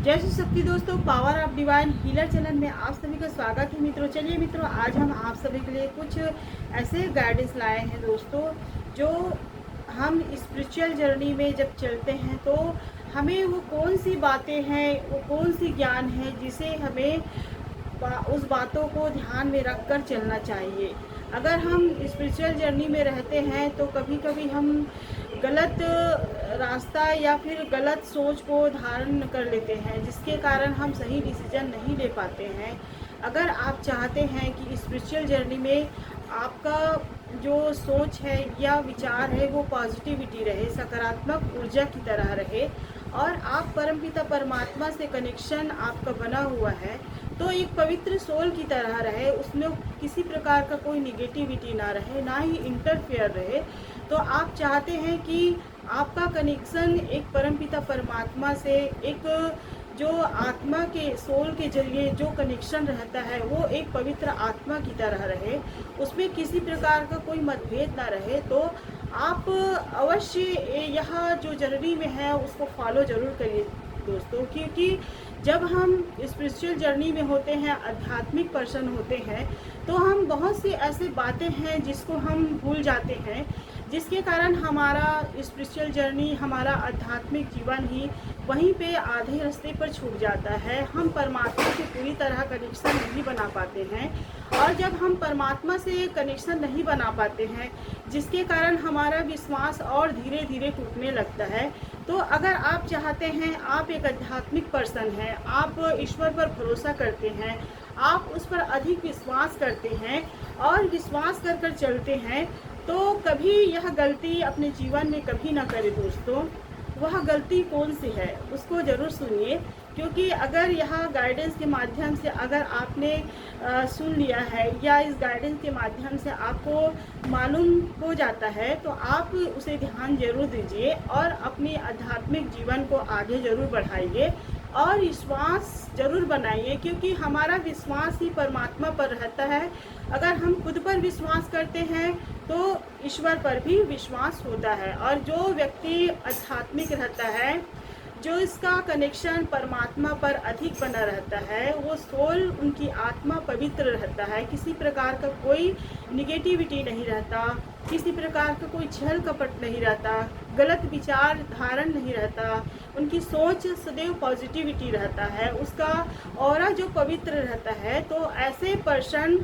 जय श्री शक्ति दोस्तों, power of divine healer channel में आप सभी का स्वागत है मित्रों। चलिए मित्रों, आज हम आप सभी के लिए कुछ ऐसे गाइडेंस लाए हैं दोस्तों, जो हम स्पिरिचुअल जर्नी में जब चलते हैं तो हमें वो कौन सी बातें हैं, वो कौन सी ज्ञान है जिसे हमें उस बातों को ध्यान में रख कर चलना चाहिए। अगर हम स्पिरिचुअल जर्नी में रहते हैं तो कभी कभी हम गलत रास्ता या फिर गलत सोच को धारण कर लेते हैं, जिसके कारण हम सही डिसीजन नहीं ले पाते हैं। अगर आप चाहते हैं कि स्पिरिचुअल जर्नी में आपका जो सोच है या विचार है वो पॉजिटिविटी रहे, सकारात्मक ऊर्जा की तरह रहे और आप परमपिता परमात्मा से कनेक्शन आपका बना हुआ है, तो एक पवित्र सोल की तरह रहे, उसमें किसी प्रकार का कोई निगेटिविटी ना रहे, ना ही इंटरफेयर रहे। तो आप चाहते हैं कि आपका कनेक्शन एक परमपिता परमात्मा से, एक जो आत्मा के सोल के जरिए जो कनेक्शन रहता है वो एक पवित्र आत्मा की तरह रहे, उसमें किसी प्रकार का कोई मतभेद ना रहे। तो आप अवश्य यह जो जर्नी में है उसको फॉलो ज़रूर करिए दोस्तों, क्योंकि जब हम स्पिरिचुअल जर्नी में होते हैं, आध्यात्मिक पर्सन होते हैं, तो हम बहुत सी ऐसी बातें हैं जिसको हम भूल जाते हैं, जिसके कारण हमारा स्पिरिचुअल जर्नी, हमारा आध्यात्मिक जीवन ही वहीं पे आधे रास्ते पर छूट जाता है। हम परमात्मा से पूरी तरह कनेक्शन नहीं बना पाते हैं, और जब हम परमात्मा से कनेक्शन नहीं बना पाते हैं, जिसके कारण हमारा विश्वास और धीरे धीरे टूटने लगता है। तो अगर आप चाहते हैं, आप एक आध्यात्मिक पर्सन हैं, आप ईश्वर पर भरोसा करते हैं, आप उस पर अधिक विश्वास करते हैं और विश्वास कर कर चलते हैं, तो कभी यह गलती अपने जीवन में कभी ना करें दोस्तों। वह गलती कौन सी है उसको ज़रूर सुनिए, क्योंकि अगर यह गाइडेंस के माध्यम से अगर आपने सुन लिया है या इस गाइडेंस के माध्यम से आपको मालूम हो जाता है, तो आप उसे ध्यान जरूर दीजिए और अपनी आध्यात्मिक जीवन को आगे ज़रूर बढ़ाइए और विश्वास जरूर बनाइए, क्योंकि हमारा विश्वास ही परमात्मा पर रहता है। अगर हम खुद पर विश्वास करते हैं तो ईश्वर पर भी विश्वास होता है, और जो व्यक्ति आध्यात्मिक रहता है, जो इसका कनेक्शन परमात्मा पर अधिक बना रहता है, वो सोल, उनकी आत्मा पवित्र रहता है, किसी प्रकार का कोई निगेटिविटी नहीं रहता, किसी प्रकार का कोई छल कपट नहीं रहता, गलत विचार धारण नहीं रहता, उनकी सोच सदैव पॉजिटिविटी रहता है, उसका ऑरा जो पवित्र रहता है। तो ऐसे पर्सन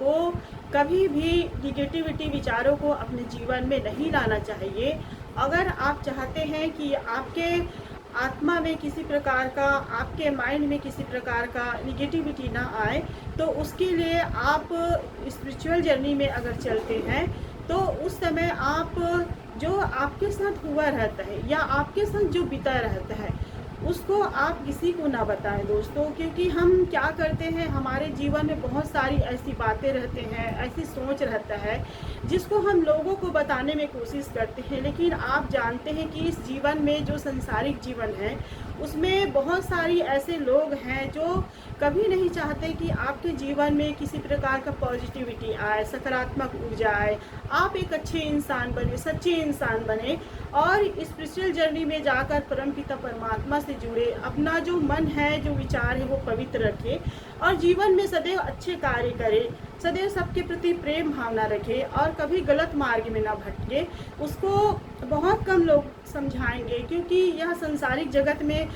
को कभी भी निगेटिविटी विचारों को अपने जीवन में नहीं लाना चाहिए। अगर आप चाहते हैं कि आपके आत्मा में किसी प्रकार का, आपके माइंड में किसी प्रकार का निगेटिविटी ना आए, तो उसके लिए आप स्पिरिचुअल जर्नी में अगर चलते हैं तो उस समय आप जो आपके साथ हुआ रहता है या आपके साथ जो बीता रहता है उसको आप किसी को ना बताएं दोस्तों, क्योंकि हम क्या करते हैं, हमारे जीवन में बहुत सारी ऐसी बातें रहते हैं, ऐसी सोच रहता है जिसको हम लोगों को बताने में कोशिश करते हैं। लेकिन आप जानते हैं कि इस जीवन में जो संसारिक जीवन है उसमें बहुत सारी ऐसे लोग हैं जो कभी नहीं चाहते कि आपके जीवन में किसी प्रकार का पॉजिटिविटी आए, सकारात्मक ऊर्जा आए, आप एक अच्छे इंसान बने, सच्चे इंसान बने और स्पिरिचुअल जर्नी में जाकर परमपिता परमात्मा से जुड़े, अपना जो मन है, जो विचार है वो पवित्र रखे और जीवन में सदैव अच्छे कार्य करे, सदैव सबके प्रति प्रेम भावना रखे और कभी गलत मार्ग में ना भटके। उसको बहुत कम लोग समझाएंगे, क्योंकि यह संसारिक जगत में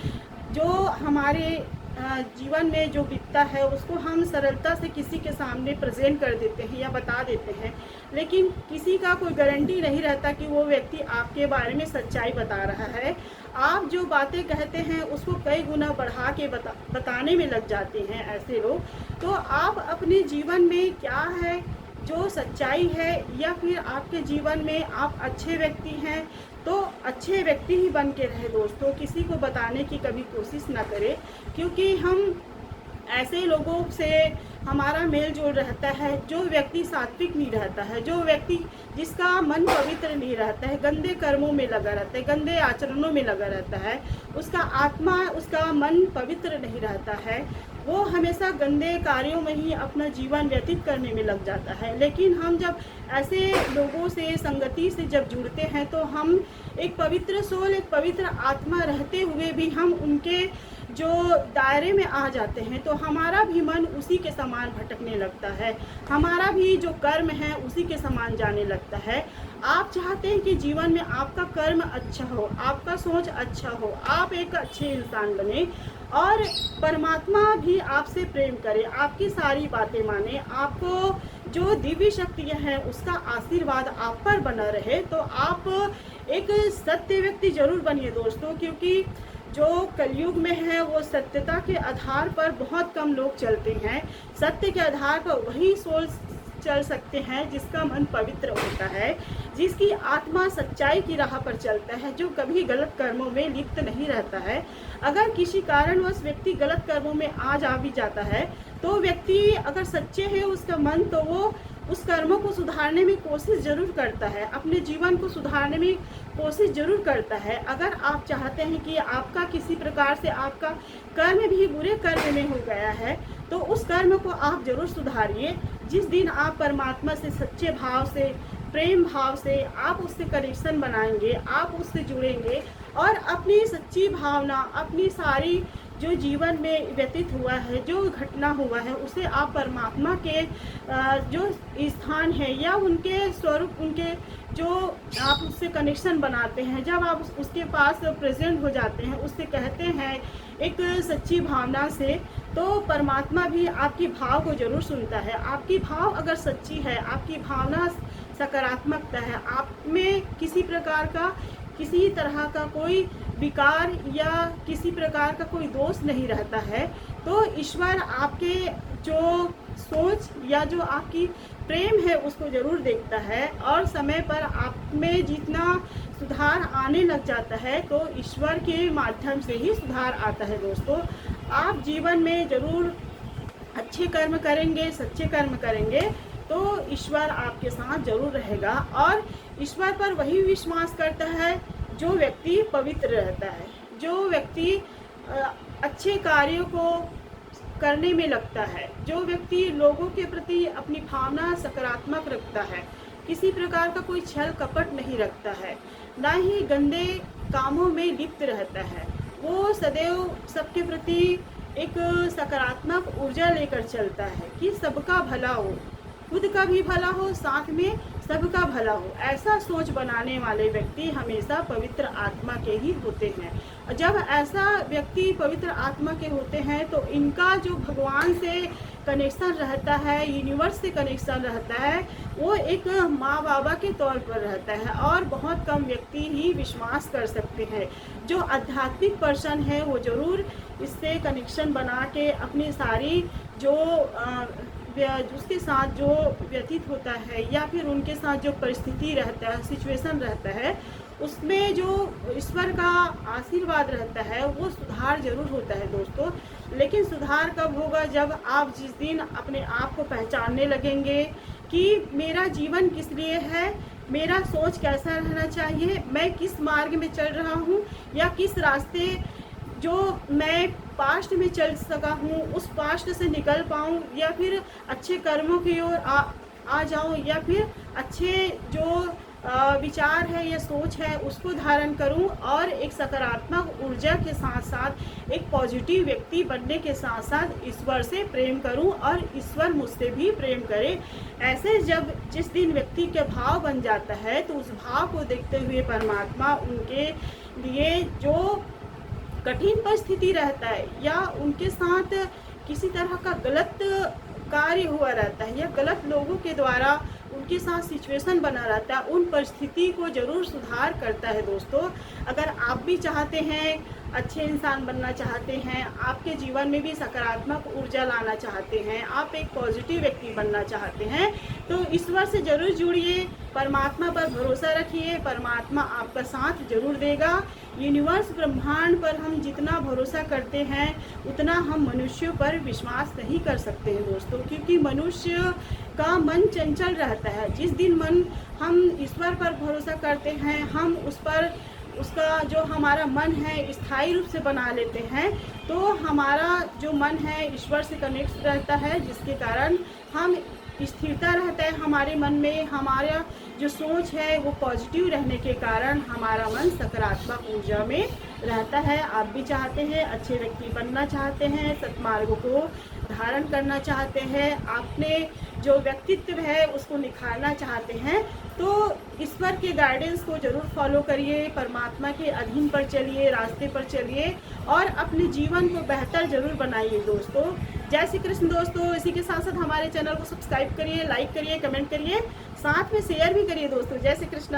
जो हमारे जीवन में जो बीतता है उसको हम सरलता से किसी के सामने प्रेजेंट कर देते हैं या बता देते हैं, लेकिन किसी का कोई गारंटी नहीं रहता कि वो व्यक्ति आपके बारे में सच्चाई बता रहा है। आप जो बातें कहते हैं उसको कई गुना बढ़ा के बताने में लग जाते हैं ऐसे लोग। तो आप अपने जीवन में क्या है जो सच्चाई है, या फिर आपके जीवन में आप अच्छे व्यक्ति हैं तो अच्छे व्यक्ति ही बन के रहे दोस्तों, किसी को बताने की कभी कोशिश ना करें, क्योंकि हम ऐसे लोगों से हमारा मेल जोल रहता है जो व्यक्ति सात्विक नहीं रहता है, जो व्यक्ति जिसका मन पवित्र नहीं रहता है, गंदे कर्मों में लगा रहता है, गंदे आचरणों में लगा रहता है, उसका आत्मा, उसका मन पवित्र नहीं रहता है, वो हमेशा गंदे कार्यों में ही अपना जीवन व्यतीत करने में लग जाता है। लेकिन हम जब ऐसे लोगों से, संगति से जब जुड़ते हैं तो हम एक पवित्र सोल, एक पवित्र आत्मा रहते हुए भी हम उनके जो दायरे में आ जाते हैं तो हमारा भी मन उसी के समान भटकने लगता है, हमारा भी जो कर्म है उसी के समान जाने लगता है। आप चाहते हैं कि जीवन में आपका कर्म अच्छा हो, आपका सोच अच्छा हो, आप एक अच्छे इंसान बने और परमात्मा भी आपसे प्रेम करे, आपकी सारी बातें माने, आपको जो दिव्य शक्तियाँ हैं उसका आशीर्वाद आप पर बना रहे, तो आप एक सत्य व्यक्ति जरूर बनिए दोस्तों। क्योंकि जो कलयुग में है वो सत्यता के आधार पर बहुत कम लोग चलते हैं। सत्य के आधार पर वही सोच चल सकते हैं जिसका मन पवित्र होता है, जिसकी आत्मा सच्चाई की राह पर चलता है, जो कभी गलत कर्मों में लिप्त नहीं रहता है। अगर किसी कारणवश व्यक्ति गलत कर्मों में आ जा भी जाता है तो व्यक्ति अगर सच्चे है उसका मन, तो वो उस कर्मों को सुधारने में कोशिश जरूर करता है, अपने जीवन को सुधारने में कोशिश जरूर करता है। अगर आप चाहते हैं कि आपका किसी प्रकार से आपका कर्म भी बुरे कर्म में हो गया है तो उस कर्म को आप जरूर सुधारिए। जिस दिन आप परमात्मा से सच्चे भाव से, प्रेम भाव से आप उससे कनेक्शन बनाएंगे, आप उससे जुड़ेंगे और अपनी सच्ची भावना, अपनी सारी जो जीवन में व्यतीत हुआ है, जो घटना हुआ है, उसे आप परमात्मा के जो स्थान है या उनके स्वरूप, उनके जो आप उससे कनेक्शन बनाते हैं, जब आप उसके पास प्रेजेंट हो जाते हैं, उससे कहते हैं एक सच्ची भावना से, तो परमात्मा भी आपकी भाव को जरूर सुनता है। आपकी भाव अगर सच्ची है, आपकी भावना सकारात्मकता है, आप में किसी प्रकार का, किसी तरह का कोई विकार या किसी प्रकार का कोई दोष नहीं रहता है, तो ईश्वर आपके जो सोच या जो आपकी प्रेम है उसको जरूर देखता है और समय पर आप में जितना सुधार आने लग जाता है तो ईश्वर के माध्यम से ही सुधार आता है दोस्तों। आप जीवन में जरूर अच्छे कर्म करेंगे, सच्चे कर्म करेंगे तो ईश्वर आपके साथ जरूर रहेगा। और ईश्वर पर वही विश्वास करता है जो व्यक्ति पवित्र रहता है, जो व्यक्ति अच्छे कार्यों को करने में लगता है, जो व्यक्ति लोगों के प्रति अपनी भावना सकारात्मक रखता है, किसी प्रकार का कोई छल कपट नहीं रखता है, ना ही गंदे कामों में लिप्त रहता है, वो सदैव सबके प्रति एक सकारात्मक ऊर्जा लेकर चलता है कि सबका भला हो, खुद का भी भला हो, साथ में सबका भला हो। ऐसा सोच बनाने वाले व्यक्ति हमेशा पवित्र आत्मा के ही होते हैं। जब ऐसा व्यक्ति पवित्र आत्मा के होते हैं तो इनका जो भगवान से कनेक्शन रहता है, यूनिवर्स से कनेक्शन रहता है, वो एक माँ बाबा के तौर पर रहता है और बहुत कम व्यक्ति ही विश्वास कर सकते हैं। जो आध्यात्मिक पर्सन है वो जरूर इससे कनेक्शन बना के अपनी सारी जो उसके साथ जो व्यतीत होता है या फिर उनके साथ जो परिस्थिति रहता है, सिचुएशन रहता है, उसमें जो ईश्वर का आशीर्वाद रहता है वो सुधार जरूर होता है दोस्तों। लेकिन सुधार कब होगा? जब आप जिस दिन अपने आप को पहचानने लगेंगे कि मेरा जीवन किस लिए है, मेरा सोच कैसा रहना चाहिए, मैं किस मार्ग में चल रहा हूँ या किस रास्ते जो मैं पास्ट में चल सका हूँ उस पास्ट से निकल पाऊँ या फिर अच्छे कर्मों की ओर आ जाऊँ या फिर अच्छे जो विचार है या सोच है उसको धारण करूं और एक सकारात्मक ऊर्जा के साथ साथ एक पॉजिटिव व्यक्ति बनने के साथ साथ ईश्वर से प्रेम करूं और ईश्वर मुझसे भी प्रेम करे। ऐसे जब जिस दिन व्यक्ति के भाव बन जाता है तो उस भाव को देखते हुए परमात्मा उनके लिए जो कठिन परिस्थिति रहता है या उनके साथ किसी तरह का गलत कार्य हुआ रहता है या गलत लोगों के द्वारा उनके साथ सिचुएशन बना रहता है, उन परिस्थिति को जरूर सुधार करता है दोस्तों। अगर आप भी चाहते हैं, अच्छे इंसान बनना चाहते हैं, आपके जीवन में भी सकारात्मक ऊर्जा लाना चाहते हैं, आप एक पॉजिटिव व्यक्ति बनना चाहते हैं, तो ईश्वर से जरूर जुड़िए, परमात्मा पर भरोसा रखिए, परमात्मा आपका साथ जरूर देगा। यूनिवर्स ब्रह्मांड पर हम जितना भरोसा करते हैं उतना हम मनुष्यों पर विश्वास नहीं कर सकते हैं दोस्तों, क्योंकि मनुष्य का मन चंचल रहता है। जिस दिन मन हम ईश्वर पर भरोसा करते हैं, हम उस पर उसका जो हमारा मन है स्थायी रूप से बना लेते हैं, तो हमारा जो मन है ईश्वर से कनेक्ट रहता है, जिसके कारण हम स्थिरता रहता है हमारे मन में, हमारा जो सोच है वो पॉजिटिव रहने के कारण हमारा मन सकारात्मक ऊर्जा में रहता है। आप भी चाहते हैं, अच्छे व्यक्ति बनना चाहते हैं, सत्मार्गों को धारण करना चाहते हैं, अपने जो व्यक्तित्व है उसको निखारना चाहते हैं, तो ईश्वर के गाइडेंस को जरूर फॉलो करिए, परमात्मा के अधीन पर चलिए, रास्ते पर चलिए और अपने जीवन को बेहतर जरूर बनाइए दोस्तों। जय श्री कृष्ण दोस्तों। इसी के साथ साथ हमारे चैनल को सब्सक्राइब करिए, लाइक करिए, कमेंट करिए, साथ में शेयर भी करिए दोस्तों। जय श्री कृष्ण।